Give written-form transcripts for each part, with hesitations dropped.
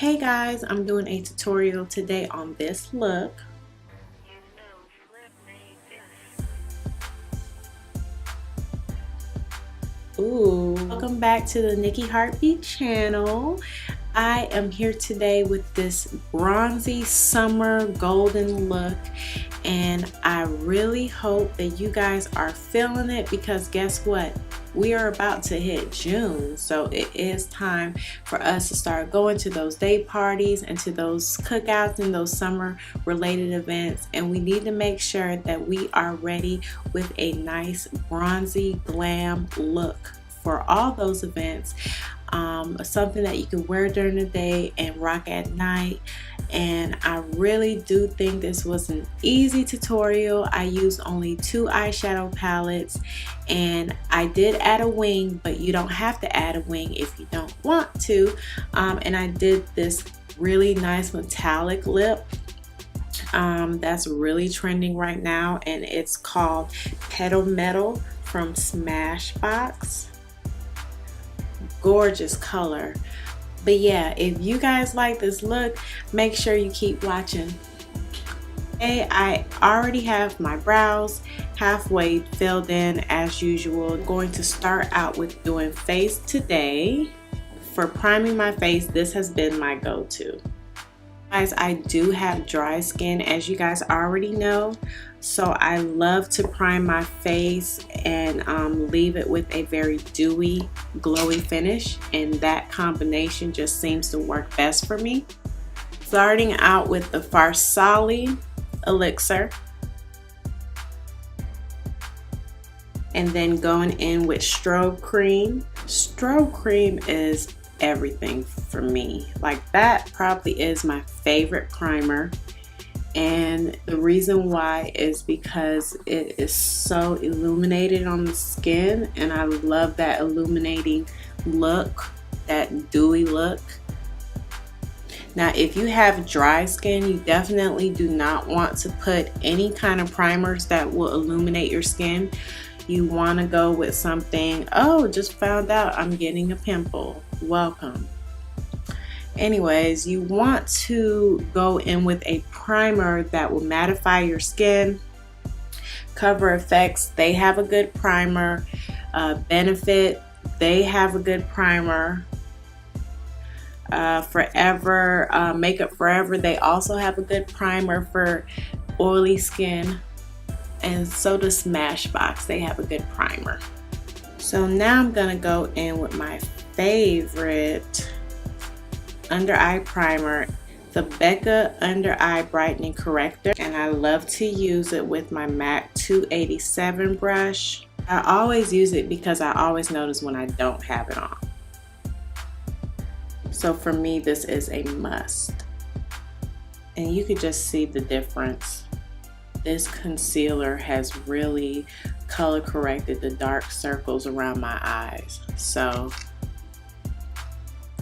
Hey guys, I'm doing a tutorial today on this look. Ooh, welcome back to the NickiHeartBeat channel. I am here today with this bronzy summer golden look, and I really hope that you guys are feeling it, because guess what? We are about to hit June, so it is time for us to start going to those day parties and to those cookouts and those summer related events, and we need to make sure that we are ready with a nice bronzy glam look for all those events. Something that you can wear during the day and rock at night. And I really do think this was an easy tutorial. I used only 2 eyeshadow palettes, and I did add a wing, but you don't have to add a wing if you don't want to. And I did this really nice metallic lip that's really trending right now, and it's called Petal Metal from Smashbox. Gorgeous color. But yeah, if you guys like this look, make sure you keep watching. Okay, I already have my brows halfway filled in as usual. I'm going to start out with doing face today. For priming my face, this has been my go-to. Guys, I do have dry skin, as you guys already know, so I love to prime my face and leave it with a very dewy, glowy finish, and that combination just seems to work best for me. Starting out with the Farsali elixir, and then going in with Strobe Cream. Strobe Cream is everything for me. Like, that probably is my favorite primer, and the reason why is because it is so illuminated on the skin, and I love that illuminating look, that dewy look. Now, if you have dry skin, you definitely do not want to put any kind of primers that will illuminate your skin. You want to go with something, oh, just found out I'm getting a pimple. Welcome. Anyways, you want to go in with a primer that will mattify your skin. Cover Effects, they have a good primer. Benefit, they have a good primer. Forever, Makeup Forever, they also have a good primer for oily skin. And so does Smashbox, they have a good primer. So now I'm gonna go in with my favorite under eye primer, the Becca Under Eye Brightening Corrector, and I love to use it with my MAC 287 brush. I always use it because I always notice when I don't have it on. So for me, this is a must. And you could just see the difference. This concealer has really color corrected the dark circles around my eyes. So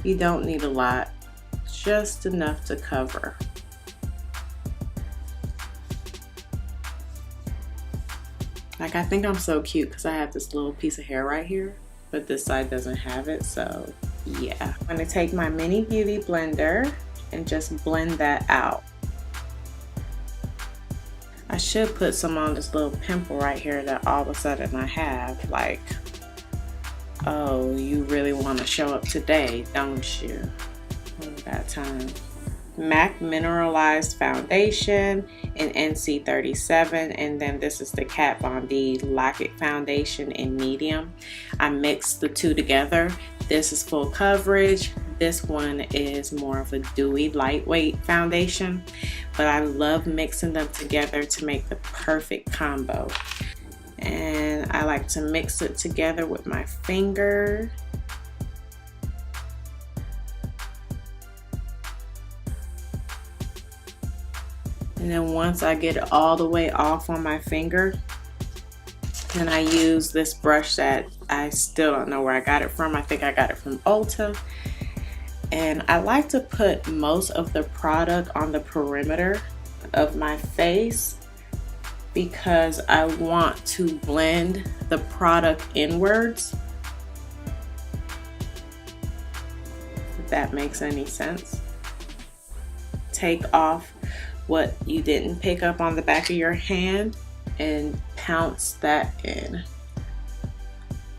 you don't need a lot, just enough to cover. Like, I think I'm so cute because I have this little piece of hair right here, but this side doesn't have it, so yeah. I'm gonna take my mini beauty blender and just blend that out. I should put some on this little pimple right here that all of a sudden I have. Like, oh, you really want to show up today, don't you? I don't got time. MAC Mineralized Foundation in NC37, and then this is the Kat Von D Lockit Foundation in medium. I mixed the two together. This is full coverage. This one is more of a dewy, lightweight foundation, but I love mixing them together to make the perfect combo. And I like to mix it together with my finger. And then once I get it all the way off on my finger, then I use this brush that I still don't know where I got it from. I think I got it from Ulta. And I like to put most of the product on the perimeter of my face because I want to blend the product inwards. If that makes any sense. take off what you didn't pick up on the back of your hand and pounce that in.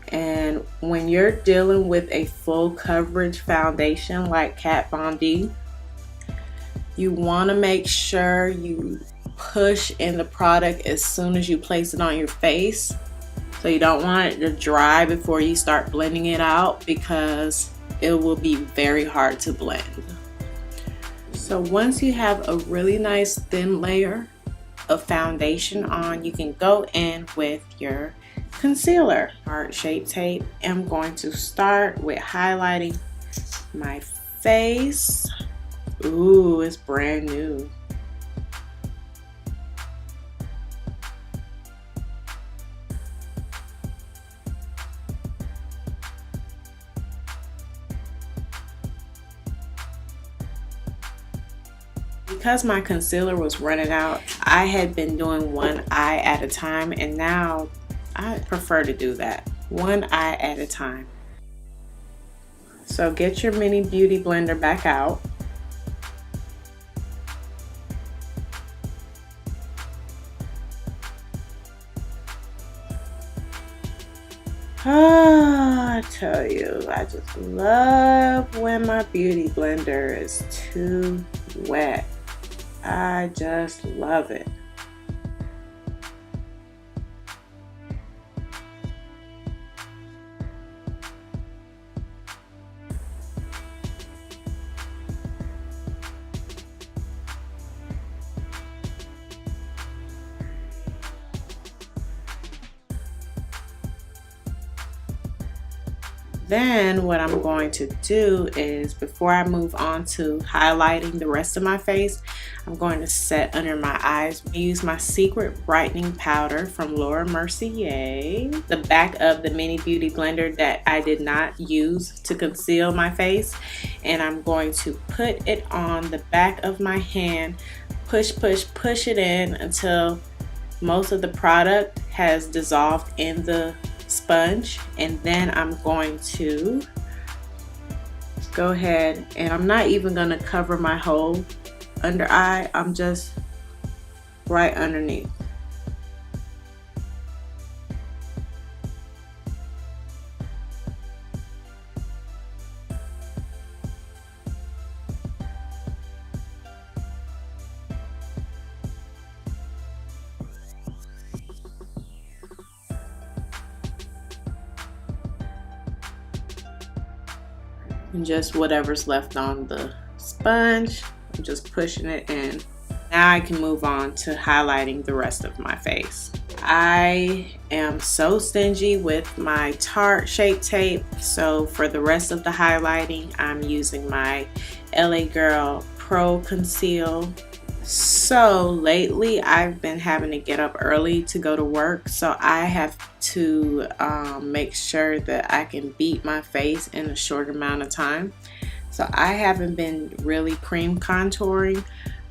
And when you're dealing with a full coverage foundation like Kat Von D, you want to make sure you push in the product as soon as you place it on your face. So you don't want it to dry before you start blending it out, because it will be very hard to blend. So once you have a really nice thin layer of foundation on, you can go in with your concealer. Heart shape tape. I'm going to start with highlighting my face. Ooh, it's brand new. Because my concealer was running out, I had been doing one eye at a time, and now I prefer to do that. One eye at a time. So get your mini beauty blender back out. I tell you, I just love when my beauty blender is too wet. I just love it. Then what I'm going to do is, before I move on to highlighting the rest of my face, I'm going to set under my eyes. Use my secret brightening powder from Laura Mercier, the back of the mini beauty blender that I did not use to conceal my face, and I'm going to put it on the back of my hand, push it in until most of the product has dissolved in the sponge. And then I'm going to go ahead, and I'm not even going to cover my whole under eye, I'm just right underneath. And just whatever's left on the sponge, I'm just pushing it in. Now I can move on to highlighting the rest of my face. I am so stingy with my Tarte Shape Tape, so for the rest of the highlighting, I'm using my LA Girl Pro Conceal. So lately I've been having to get up early to go to work, so I have to make sure that I can beat my face in a short amount of time. So I haven't been really cream contouring.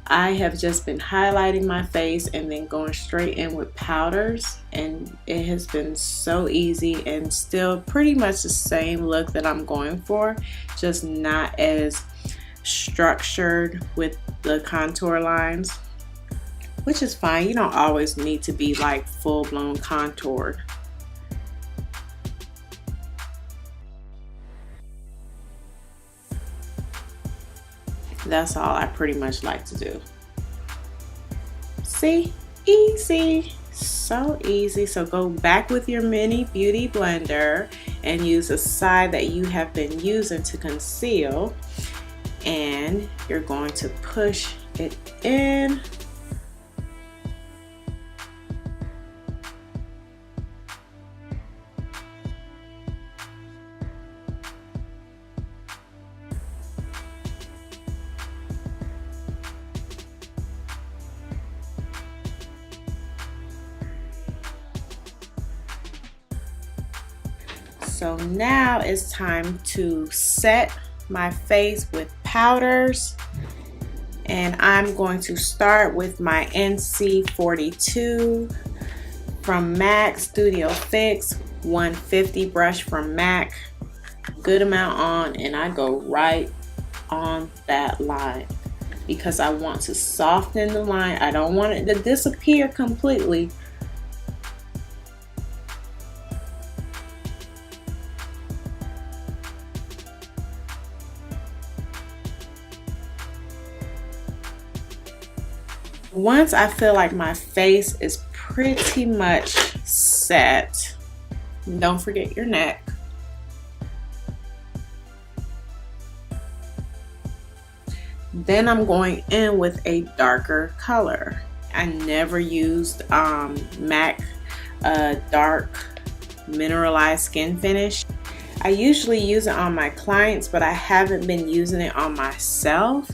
I have just been highlighting my face and then going straight in with powders, and it has been so easy and still pretty much the same look that I'm going for, just not as structured with the contour lines, which is fine. You don't always need to be like full-blown contoured. That's all I pretty much like to do. See? Easy. So easy. So go back with your mini beauty blender and use a side that you have been using to conceal, and you're going to push it in. So now it's time to set my face with powders, and I'm going to start with my NC42 from MAC Studio Fix 150 brush from MAC. Good amount on, and I go right on that line. because I want to soften the line. I don't want it to disappear completely. Once I feel like my face is pretty much set, don't forget your neck. Then I'm going in with a darker color. I never used MAC dark mineralized Skinfinish. I usually use it on my clients, but I haven't been using it on myself.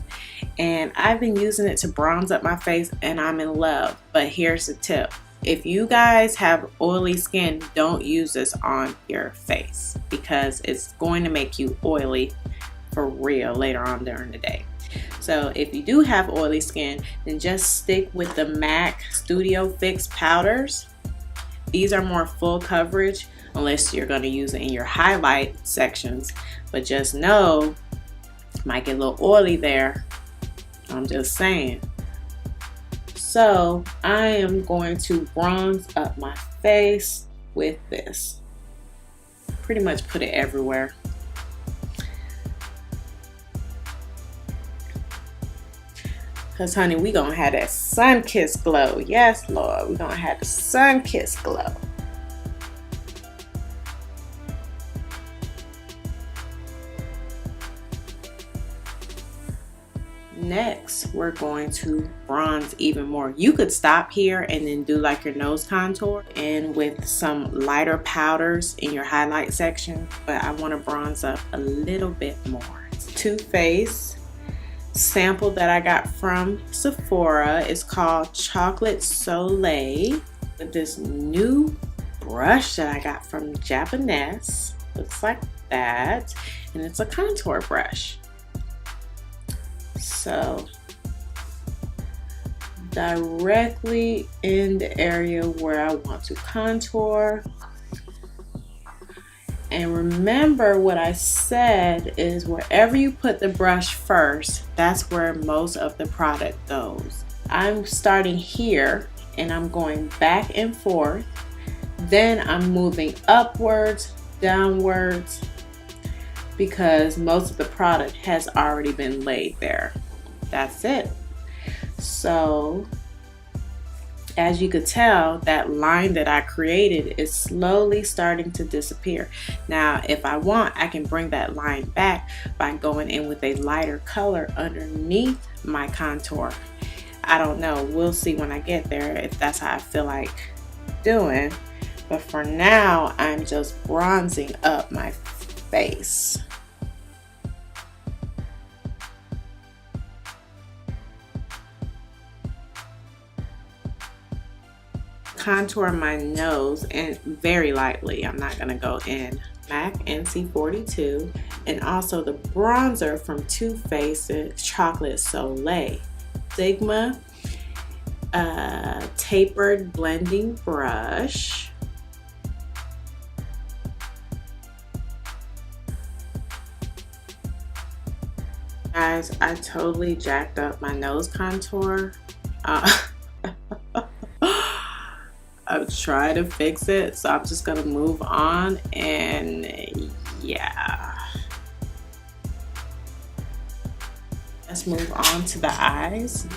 And I've been using it to bronze up my face and I'm in love. But here's the tip. If you guys have oily skin, don't use this on your face because it's going to make you oily for real later on during the day. So if you do have oily skin, then just stick with the MAC Studio Fix powders. These are more full coverage unless you're going to use it in your highlight sections. But just know, it might get a little oily there. I'm just saying. So I am going to bronze up my face with this. Pretty much put it everywhere. Cause honey, we gonna have that sun-kissed glow. Yes, Lord, we gonna have the sun-kissed glow. Next, we're going to bronze even more. You could stop here and then do like your nose contour and with some lighter powders in your highlight section, but I want to bronze up a little bit more. Too Faced sample that I got from Sephora is called Chocolate Soleil with this new brush that I got from Japonesque. Looks like that, and it's a contour brush. So directly in the area where I want to contour. And remember what I said is wherever you put the brush first, that's where most of the product goes. I'm starting here and I'm going back and forth. Then I'm moving upwards, downwards, because most of the product has already been laid there. That's it. So as you could tell, that line that I created is slowly starting to disappear. Now, if I want, I can bring that line back by going in with a lighter color underneath my contour. I don't know. We'll see when I get there if that's how I feel like doing. But for now, I'm just bronzing up my face. Contour my nose and very lightly. I'm not gonna go in. MAC NC42 and also the bronzer from Too Faced Chocolate Soleil. Sigma tapered blending brush. Guys, I totally jacked up my nose contour. I'm trying to fix it, so I'm just gonna move on, and yeah. Let's move on to the eyes.